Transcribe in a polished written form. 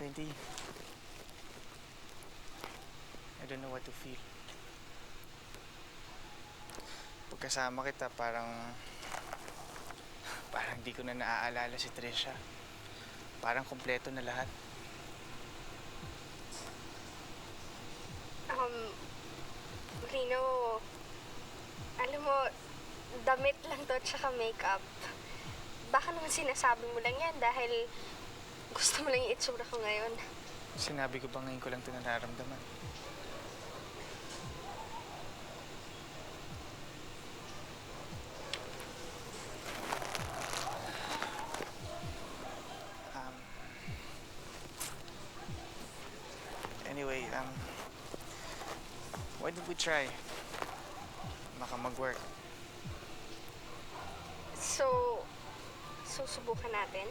Already, I don't know what to feel. Pagkasama kita, parang di ko na naaalala si Trisha. Parang kumpleto na lahat. Rino, alam mo, damit lang to at saka makeup. Baka naman sinasabi mo lang yan dahil gusto mo lang yung itsura ko ngayon. Sinabi ko ba ngayon ko lang ito nararamdaman? Anyway, why don't we try? Baka mag-work. So, susubukan natin?